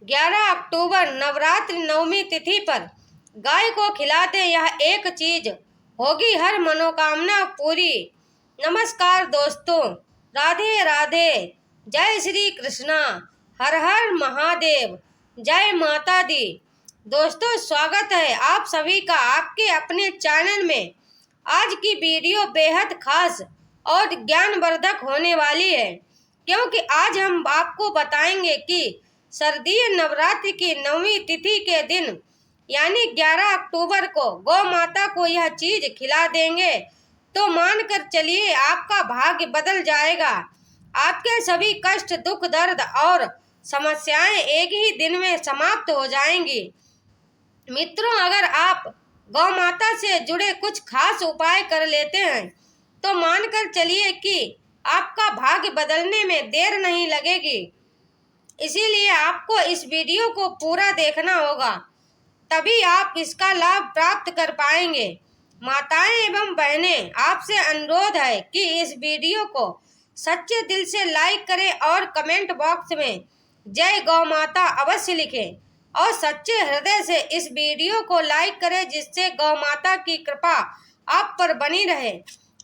11 अक्टूबर नवरात्रि नवमी तिथि पर गाय को खिलाते यह एक चीज होगी हर मनोकामना पूरी। नमस्कार दोस्तों, राधे राधे, जय श्री कृष्णा, हर हर महादेव, जय माता दी। दोस्तों, स्वागत है आप सभी का आपके अपने चैनल में। आज की वीडियो बेहद खास और ज्ञानवर्धक होने वाली है, क्योंकि आज हम आपको बताएंगे कि शारदीय नवरात्रि की नवमी तिथि के दिन यानी 11 अक्टूबर को गौ माता को यह चीज खिला देंगे तो मानकर चलिए आपका भाग्य बदल जाएगा। आपके सभी कष्ट, दुख, दर्द और समस्याएं एक ही दिन में समाप्त हो जाएंगी। मित्रों, अगर आप गौ माता से जुड़े कुछ खास उपाय कर लेते हैं तो मानकर चलिए कि आपका भाग्य बदलने में देर नहीं लगेगी। इसीलिए आपको इस वीडियो को पूरा देखना होगा, तभी आप इसका लाभ प्राप्त कर पाएंगे। माताएं एवं बहनें, आपसे अनुरोध है कि इस वीडियो को सच्चे दिल से लाइक करें और कमेंट बॉक्स में जय गौ माता अवश्य लिखें और सच्चे हृदय से इस वीडियो को लाइक करें, जिससे गौ माता की कृपा आप पर बनी रहे।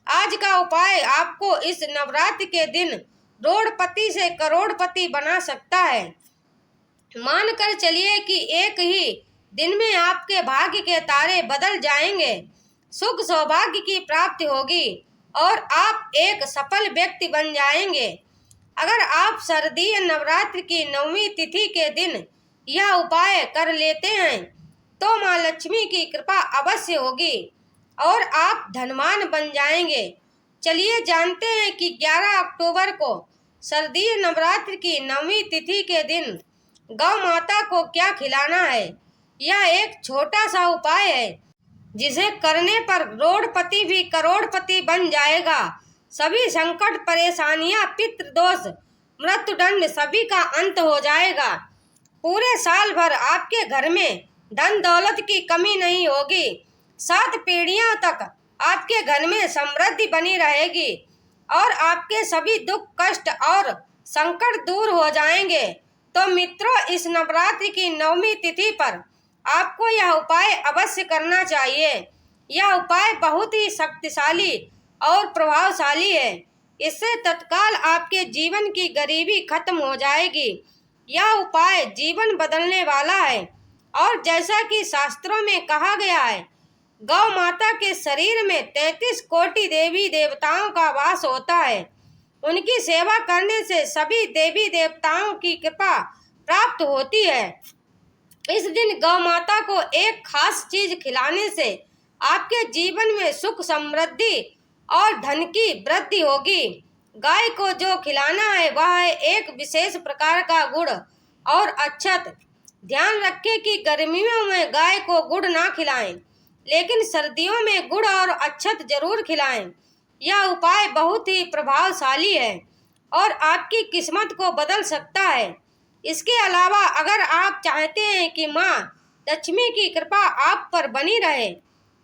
आज का उपाय आपको इस नवरात्रि के दिन रोड़पति से करोड़पति बना सकता है। मानकर चलिए कि एक ही दिन में आपके भाग्य के तारे बदल जाएंगे, सुख सौभाग्य की प्राप्ति होगी और आप एक सफल व्यक्ति बन जाएंगे। अगर आप शारदीय नवरात्रि की नवमी तिथि के दिन यह उपाय कर लेते हैं तो माँ लक्ष्मी की कृपा अवश्य होगी और आप धनवान बन जाएंगे। चलिए जानते हैं कि 11 अक्टूबर को शारदीय नवरात्रि की नवमी तिथि के दिन गौ माता को क्या खिलाना है। यह एक छोटा सा उपाय है जिसे करने पर रोड़पति भी करोड़पति बन जाएगा। सभी संकट, परेशानियां, पितृदोष, मृत्युदंड सभी का अंत हो जाएगा। पूरे साल भर आपके घर में धन दौलत की कमी नहीं होगी। 7 पीढ़ियों तक आपके घर में समृद्धि बनी रहेगी और आपके सभी दुख, कष्ट और संकट दूर हो जाएंगे। तो मित्रों, इस नवरात्रि की नवमी तिथि पर आपको यह उपाय अवश्य करना चाहिए। यह उपाय बहुत ही शक्तिशाली और प्रभावशाली है। इससे तत्काल आपके जीवन की गरीबी खत्म हो जाएगी। यह उपाय जीवन बदलने वाला है और जैसा कि शास्त्रों में कहा गया है, गौ माता के शरीर में 33 कोटि देवी देवताओं का वास होता है। उनकी सेवा करने से सभी देवी देवताओं की कृपा प्राप्त होती है। इस दिन गौ माता को एक खास चीज खिलाने से आपके जीवन में सुख, समृद्धि और धन की वृद्धि होगी। गाय को जो खिलाना है वह है एक विशेष प्रकार का गुड़ और अक्षत। ध्यान रखें कि गर्मियों में गाय को गुड़ ना खिलाएं, लेकिन सर्दियों में गुड़ और अक्षत जरूर खिलाएं। यह उपाय बहुत ही प्रभावशाली है और आपकी किस्मत को बदल सकता है। इसके अलावा अगर आप चाहते हैं कि माँ लक्ष्मी की कृपा आप पर बनी रहे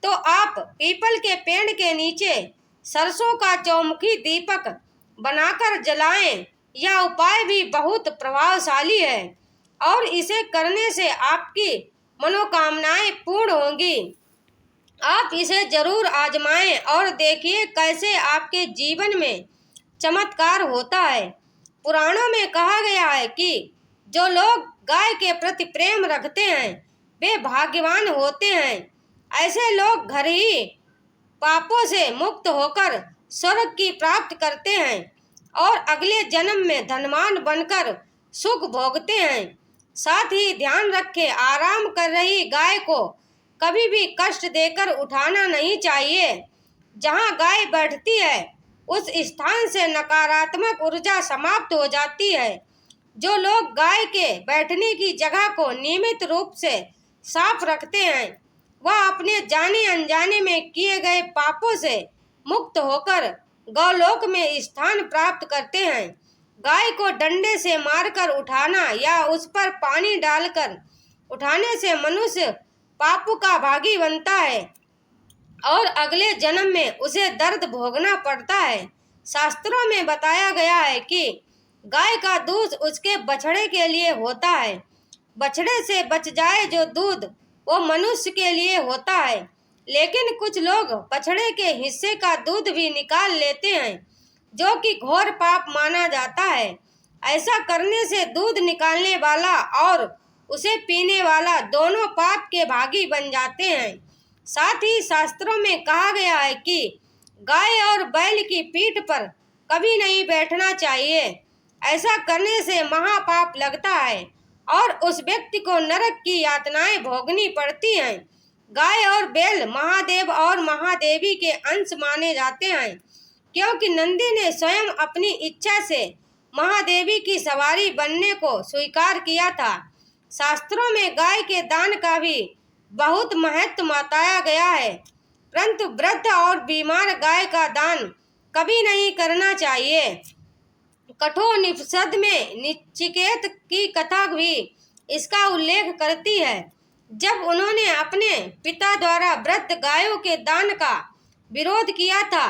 तो आप पीपल के पेड़ के नीचे सरसों का चौमुखी दीपक बनाकर जलाएं। यह उपाय भी बहुत प्रभावशाली है और इसे करने से आपकी मनोकामनाएं पूर्ण होंगी। आप इसे जरूर आजमाएं और देखिए कैसे आपके जीवन में चमत्कार होता है। पुराणों में कहा गया है कि जो लोग गाय के प्रति प्रेम रखते हैं वे भाग्यवान होते हैं। ऐसे लोग घर ही पापों से मुक्त होकर स्वर्ग की प्राप्त करते हैं और अगले जन्म में धनवान बनकर सुख भोगते हैं। साथ ही ध्यान रखें, आराम कर रही गाय को कभी भी कष्ट देकर उठाना नहीं चाहिए। जहां गाय बैठती है उस स्थान से नकारात्मक ऊर्जा समाप्त हो जाती है। जो लोग गाय के बैठने की जगह को नियमित रूप से साफ रखते हैं वह अपने जाने अनजाने में किए गए पापों से मुक्त होकर गौलोक में स्थान प्राप्त करते हैं। गाय को डंडे से मारकर उठाना या उस पर पानी डालकर उठाने से मनुष्य पाप का भागी बनता है और अगले जन्म में उसे दर्द भोगना पड़ता है। शास्त्रों में बताया गया है कि गाय का दूध उसके बछड़े के लिए होता है। बछड़े से बच जाए जो दूध वो मनुष्य के लिए होता है, लेकिन कुछ लोग बछड़े के हिस्से का दूध भी निकाल लेते हैं, जो कि घोर पाप माना जाता है। ऐसा करने से दूध निकालने वाला और उसे पीने वाला दोनों पाप के भागी बन जाते हैं। साथ ही शास्त्रों में कहा गया है कि गाय और बैल की पीठ पर कभी नहीं बैठना चाहिए। ऐसा करने से महापाप लगता है और उस व्यक्ति को नरक की यातनाएं भोगनी पड़ती हैं। गाय और बैल महादेव और महादेवी के अंश माने जाते हैं, क्योंकि नंदी ने स्वयं अपनी इच्छा से महादेवी की सवारी बनने को स्वीकार किया था। शास्त्रों में गाय के दान का भी बहुत महत्व बताया गया है, परंतु वृद्ध और बीमार गाय का दान कभी नहीं करना चाहिए। कठोपनिषद में नचिकेत की कथा भी इसका उल्लेख करती है। जब उन्होंने अपने पिता द्वारा वृद्ध गायों के दान का विरोध किया था।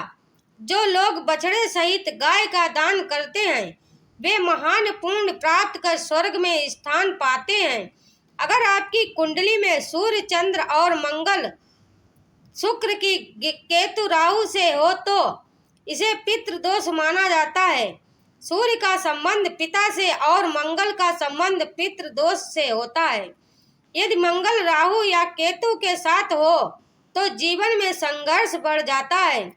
जो लोग बछड़े सहित गाय का दान करते हैं वे महान पुण्य प्राप्त कर स्वर्ग में स्थान पाते हैं। अगर आपकी कुंडली में सूर्य, चंद्र और मंगल, शुक्र की केतु, राहु से हो तो इसे पितृदोष माना जाता है। सूर्य का संबंध पिता से और मंगल का संबंध पितृदोष से होता है। यदि मंगल, राहु या केतु के साथ हो तो जीवन में संघर्ष बढ़ जाता है।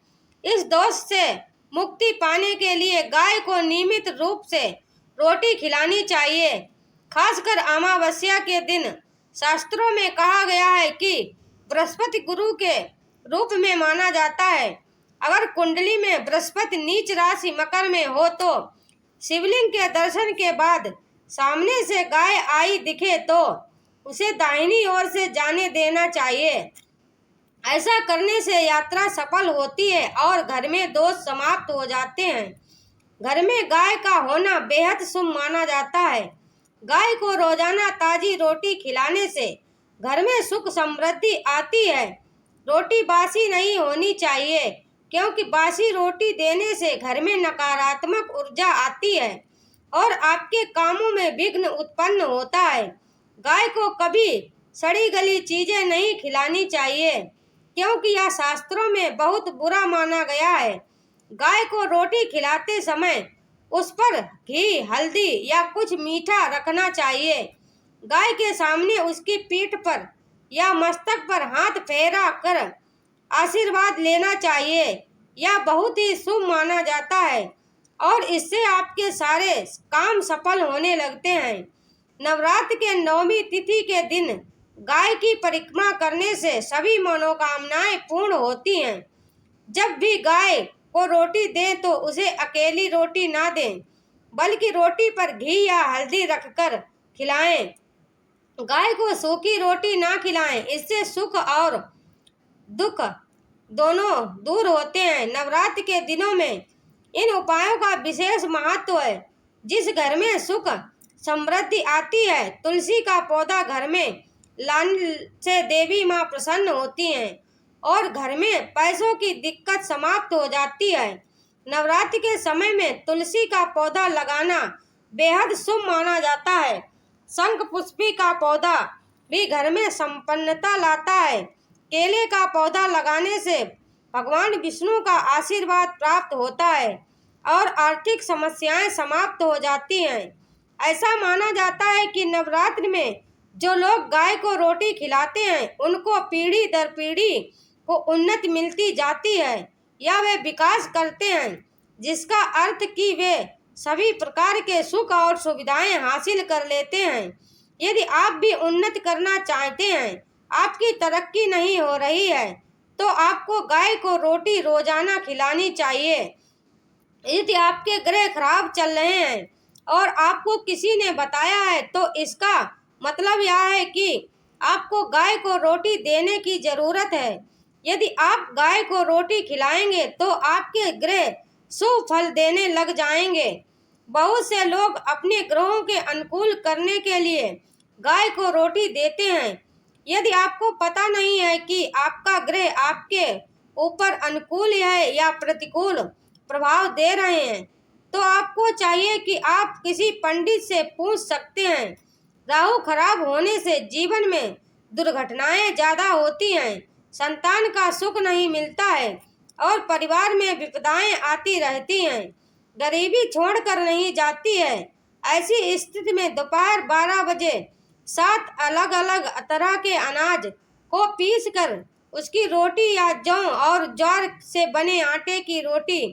इस दोष से मुक्ति पाने के लिए गाय को नियमित रूप से रोटी खिलानी चाहिए, खासकर अमावस्या के दिन। शास्त्रों में कहा गया है कि बृहस्पति गुरु के रूप में माना जाता है। अगर कुंडली में बृहस्पति नीच राशि मकर में हो तो शिवलिंग के दर्शन के बाद सामने से गाय आई दिखे तो उसे दाहिनी ओर से जाने देना चाहिए। ऐसा करने से यात्रा सफल होती है और घर में दोष समाप्त हो जाते हैं। घर में गाय का होना बेहद शुभ माना जाता है। गाय को रोजाना ताजी रोटी खिलाने से घर में सुख समृद्धि आती है। रोटी बासी नहीं होनी चाहिए, क्योंकि बासी रोटी देने से घर में नकारात्मक ऊर्जा आती है और आपके कामों में विघ्न उत्पन्न होता है। गाय को कभी सड़ी गली चीजें नहीं खिलानी चाहिए, क्योंकि यह शास्त्रों में बहुत बुरा माना गया है। गाय को रोटी खिलाते समय उस पर घी, हल्दी या कुछ मीठा रखना चाहिए। गाय के सामने उसकी पीठ पर या मस्तक पर हाथ फेरा कर आशीर्वाद लेना चाहिए। यह बहुत ही शुभ माना जाता है और इससे आपके सारे काम सफल होने लगते हैं। नवरात्र के 9वीं तिथि के दिन गाय की परिक्रमा करने से सभी मनोकामनाएं पूर्ण होती हैं। जब भी गाय को रोटी दें तो उसे अकेली रोटी ना दें, बल्कि रोटी पर घी या हल्दी रखकर खिलाएं। गाय को सूखी रोटी ना खिलाएं, इससे सुख और दुख दोनों दूर होते हैं। नवरात्र के दिनों में इन उपायों का विशेष महत्व है। जिस घर में सुख समृद्धि आती है, तुलसी का पौधा घर में लाने से देवी माँ प्रसन्न होती हैं और घर में पैसों की दिक्कत समाप्त हो जाती है। नवरात्रि के समय में तुलसी का पौधा लगाना बेहद शुभ माना जाता है। शंख पुष्पी का पौधा भी घर में संपन्नता लाता है। केले का पौधा लगाने से भगवान विष्णु का आशीर्वाद प्राप्त होता है और आर्थिक समस्याएं समाप्त हो जाती हैं। ऐसा माना जाता है कि नवरात्रि में जो लोग गाय को रोटी खिलाते हैं उनको पीढ़ी दर पीढ़ी को उन्नति मिलती जाती है या वे विकास करते हैं, जिसका अर्थ कि वे सभी प्रकार के सुख और सुविधाएं हासिल कर लेते हैं। यदि आप भी उन्नति करना चाहते हैं, आपकी तरक्की नहीं हो रही है, तो आपको गाय को रोटी रोजाना खिलानी चाहिए। यदि आपके ग्रह खराब चल रहे हैं और आपको किसी ने बताया है तो इसका मतलब यह है कि आपको गाय को रोटी देने की जरूरत है। यदि आप गाय को रोटी खिलाएंगे तो आपके ग्रह शुभ फल देने लग जाएंगे। बहुत से लोग अपने ग्रहों के अनुकूल करने के लिए गाय को रोटी देते हैं। यदि आपको पता नहीं है कि आपका ग्रह आपके ऊपर अनुकूल है या प्रतिकूल प्रभाव दे रहे हैं, तो आपको चाहिए कि आप किसी पंडित से पूछ सकते हैं। राहु खराब होने से जीवन में दुर्घटनाएं ज्यादा होती हैं, संतान का सुख नहीं मिलता है और परिवार में विपदाएं आती रहती हैं। गरीबी छोड़कर नहीं जाती है। ऐसी स्थिति में दोपहर 12 बजे 7 अलग अलग तरह के अनाज को पीसकर उसकी रोटी या जौ और ज्वार से बने आटे की रोटी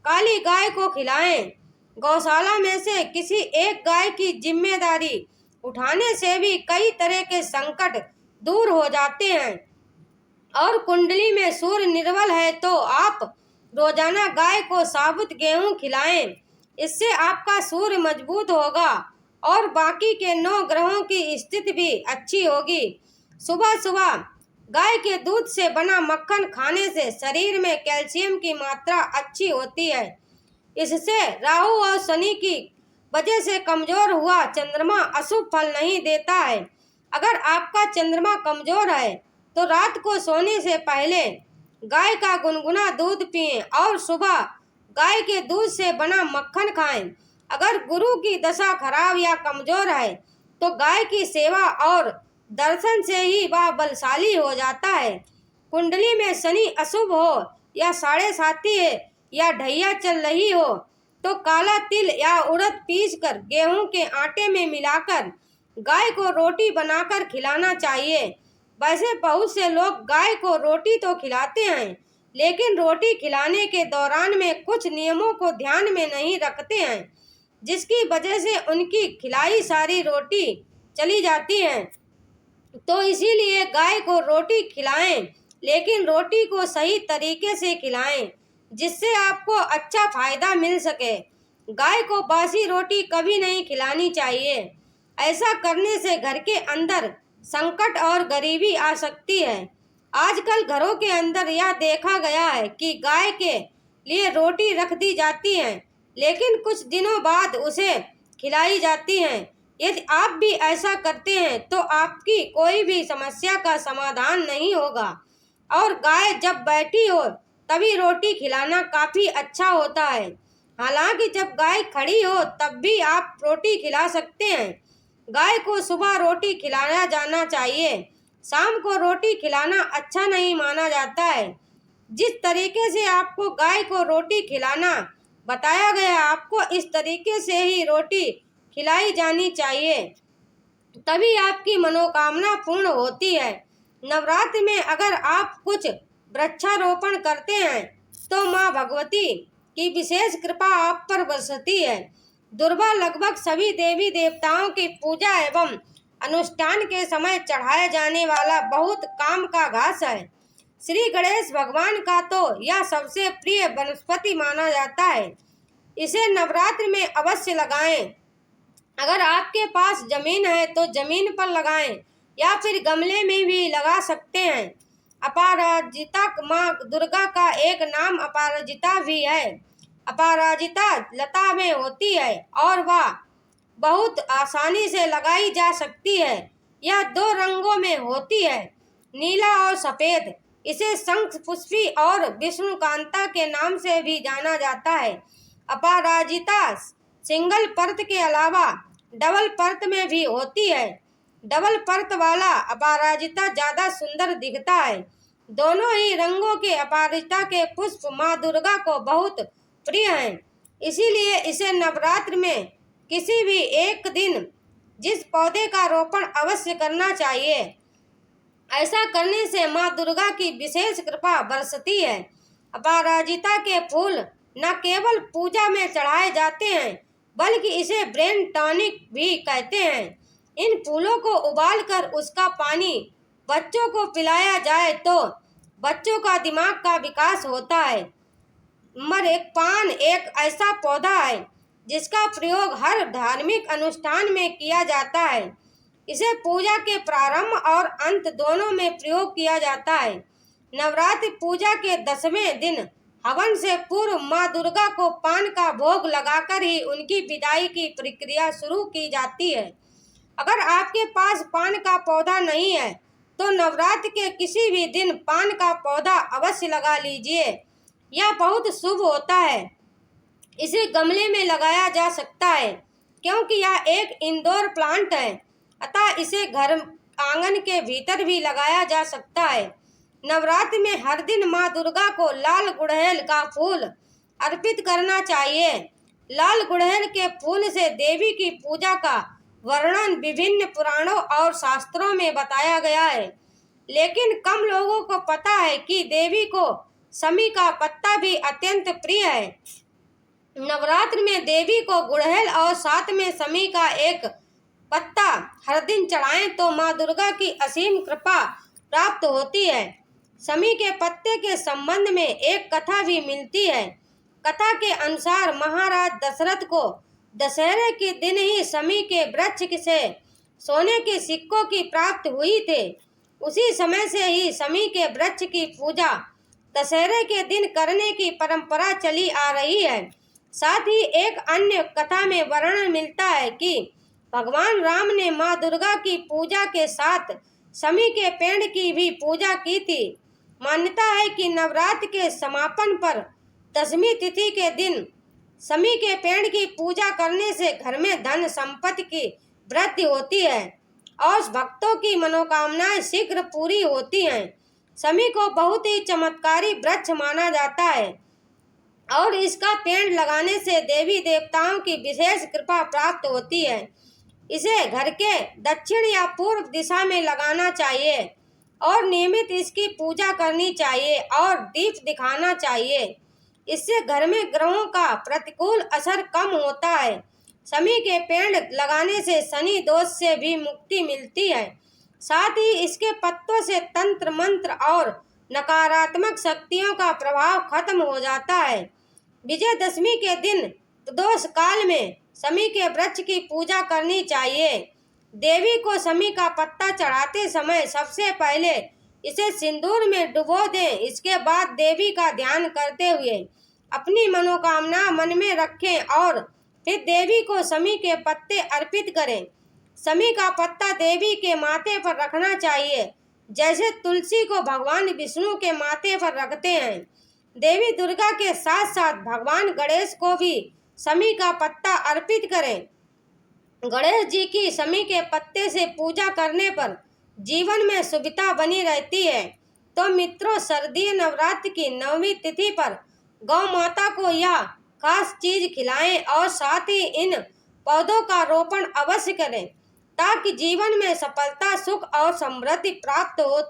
काली गाय को खिलाएं। गौशाला में से किसी एक गाय की जिम्मेदारी उठाने से भी कई तरह के संकट दूर हो जाते हैं। और कुंडली में सूर्य निर्बल है तो आप रोजाना गाय को साबुत गेहूं खिलाएं। इससे आपका सूर्य मजबूत होगा और बाकी के 9 ग्रहों की स्थिति भी अच्छी होगी। सुबह सुबह गाय के दूध से बना मक्खन खाने से शरीर में कैल्शियम की मात्रा अच्छी होती है। इससे राहु और शनि की वजह से कमजोर हुआ चंद्रमा अशुभ फल नहीं देता है। अगर आपका चंद्रमा कमजोर है तो रात को सोने से पहले गाय का गुनगुना दूध पिएं और सुबह गाय के दूध से बना मक्खन खाएं। अगर गुरु की दशा खराब या कमजोर है तो गाय की सेवा और दर्शन से ही वह बलशाली हो जाता है। कुंडली में शनि अशुभ हो या 7.5 है या ढैया चल रही हो तो काला तिल या उड़द पीसकर गेहूं के आटे में मिलाकर गाय को रोटी बनाकर खिलाना चाहिए। वैसे बहुत से लोग गाय को रोटी तो खिलाते हैं, लेकिन रोटी खिलाने के दौरान में कुछ नियमों को ध्यान में नहीं रखते हैं, जिसकी वजह से उनकी खिलाई सारी रोटी चली जाती है। तो इसीलिए गाय को रोटी खिलाएं, लेकिन रोटी को सही तरीके से खिलाएं जिससे आपको अच्छा फायदा मिल सके। गाय को बासी रोटी कभी नहीं खिलानी चाहिए। ऐसा करने से घर के अंदर संकट और गरीबी आ सकती है। आजकल घरों के अंदर यह देखा गया है कि गाय के लिए रोटी रख दी जाती है, लेकिन कुछ दिनों बाद उसे खिलाई जाती है। यदि आप भी ऐसा करते हैं तो आपकी कोई भी समस्या का समाधान नहीं होगा और गाय जब बैठी हो तभी रोटी खिलाना काफी अच्छा होता है। हालांकि जब गाय खड़ी हो तब भी आप रोटी खिला सकते हैं। गाय को सुबह रोटी खिलाया जाना चाहिए, शाम को रोटी खिलाना अच्छा नहीं माना जाता है। जिस तरीके से आपको गाय को रोटी खिलाना बताया गया, आपको इस तरीके से ही रोटी खिलाई जानी चाहिए, तभी आपकी मनोकामना पूर्ण होती है। नवरात्र में अगर आप कुछ वृक्षारोपण करते हैं तो माँ भगवती की विशेष कृपा आप पर बरसती है। दुर्वा लगभग सभी देवी देवताओं की पूजा एवं अनुष्ठान के समय चढ़ाया जाने वाला बहुत काम का घास है। श्री गणेश भगवान का तो यह सबसे प्रिय वनस्पति माना जाता है। इसे नवरात्र में अवश्य लगाएं। अगर आपके पास जमीन है तो जमीन पर लगाएं या फिर गमले में भी लगा सकते हैं। अपराजिता माँ दुर्गा का एक नाम अपराजिता भी है। अपराजिता लता में होती है और वह बहुत आसानी से लगाई जा सकती है। यह 2 रंगों में होती है, नीला और सफेद। इसे शंख पुष्पी और विष्णुकांता के नाम से भी जाना जाता है। अपराजिता सिंगल परत के अलावा डबल परत में भी होती है। डबल परत वाला अपराजिता ज्यादा सुंदर दिखता है। दोनों ही रंगों के अपराजिता के पुष्प माँ दुर्गा को बहुत प्रिय हैं। इसीलिए इसे नवरात्र में किसी भी एक दिन जिस पौधे का रोपण अवश्य करना चाहिए। ऐसा करने से माँ दुर्गा की विशेष कृपा बरसती है। अपराजिता के फूल न केवल पूजा में चढ़ाए जाते हैं, बल्कि इसे ब्रेन टॉनिक भी कहते हैं। इन फूलों को उबालकर उसका पानी बच्चों को पिलाया जाए तो बच्चों का दिमाग का विकास होता है। नंबर 1, पान एक ऐसा पौधा है जिसका प्रयोग हर धार्मिक अनुष्ठान में किया जाता है। इसे पूजा के प्रारंभ और अंत दोनों में प्रयोग किया जाता है। नवरात्रि पूजा के 10वें दिन हवन से पूर्व माँ दुर्गा को पान का भोग लगाकर ही उनकी विदाई की प्रक्रिया शुरू की जाती है। अगर आपके पास पान का पौधा नहीं है तो नवरात्र के किसी भी दिन पान का पौधा अवश्य लगा लीजिए। यह बहुत शुभ होता है। इसे गमले में लगाया जा सकता है क्योंकि यह एक इंडोर प्लांट है। अतः इसे घर आंगन के भीतर भी लगाया जा सकता है। नवरात्रि में हर दिन माँ दुर्गा को लाल गुड़हल का फूल अर्पित करना चाहिए। लाल गुड़हल के फूल से देवी की पूजा का वर्णन विभिन्न पुराणों और शास्त्रों में बताया गया है, लेकिन कम लोगों को पता है कि देवी को समी का पत्ता भी अत्यंत प्रिय है। नवरात्र में देवी को गुड़हल और साथ में समी का एक पत्ता हर दिन चढ़ाएं तो माँ दुर्गा की असीम कृपा प्राप्त होती है। समी के पत्ते के संबंध में एक कथा भी मिलती है। कथा के अनुसार महाराज दशरथ को दशहरे के दिन ही समी के वृक्ष से सोने के सिक्कों की प्राप्त हुई थे। उसी समय से ही समी के वृक्ष की पूजा दशहरे के दिन करने की परंपरा चली आ रही है। साथ ही एक अन्य कथा में वर्णन मिलता है कि भगवान राम ने माँ दुर्गा की पूजा के साथ समी के पेड़ की भी पूजा की थी। मान्यता है कि नवरात्र के समापन पर दशमी तिथि के दिन समी के पेड़ की पूजा करने से घर में धन संपत्ति की वृद्धि होती है और भक्तों की मनोकामनाएं शीघ्र पूरी होती हैं। समी को बहुत ही चमत्कारी वृक्ष माना जाता है और इसका पेड़ लगाने से देवी देवताओं की विशेष कृपा प्राप्त होती है। इसे घर के दक्षिण या पूर्व दिशा में लगाना चाहिए और नियमित इसकी पूजा करनी चाहिए और दीप दिखाना चाहिए। इससे घर में ग्रहों का प्रतिकूल असर कम होता है। समी के पेड़ लगाने से शनि दोष से भी मुक्ति मिलती है। साथ ही इसके पत्तों से तंत्र मंत्र और नकारात्मक शक्तियों का प्रभाव खत्म हो जाता है। विजयदशमी के दिन प्रदोष काल में समी के वृक्ष की पूजा करनी चाहिए। देवी को समी का पत्ता चढ़ाते समय सबसे पहले इसे सिंदूर में डुबो दें। इसके बाद देवी का ध्यान करते हुए अपनी मनोकामना मन में रखें और फिर देवी को समी के पत्ते अर्पित करें। समी का पत्ता देवी के माथे पर रखना चाहिए, जैसे तुलसी को भगवान विष्णु के माथे पर रखते हैं। देवी दुर्गा के साथ साथ भगवान गणेश को भी समी का पत्ता अर्पित करें। गणेश जी की समी के पत्ते से पूजा करने पर जीवन में सुविधा बनी रहती है। तो मित्रों, शारदीय नवरात्र की 9वीं तिथि पर गौ माता को यह खास चीज खिलाएं और साथ ही इन पौधों का रोपण अवश्य करें ताकि जीवन में सफलता, सुख और समृद्धि प्राप्त हो।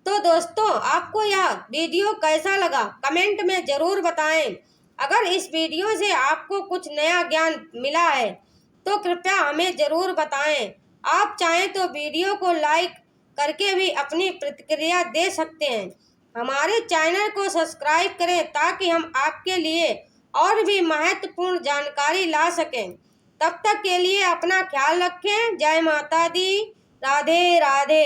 तो दोस्तों, आपको यह वीडियो कैसा लगा कमेंट में जरूर बताएं। अगर इस वीडियो से आपको कुछ नया ज्ञान मिला है तो कृपया हमें जरूर बताएं। आप चाहें तो वीडियो को लाइक करके भी अपनी प्रतिक्रिया दे सकते हैं। हमारे चैनल को सब्सक्राइब करें ताकि हम आपके लिए और भी महत्वपूर्ण जानकारी ला सकें। तब तक के लिए अपना ख्याल रखें। जय माता दी। राधे राधे।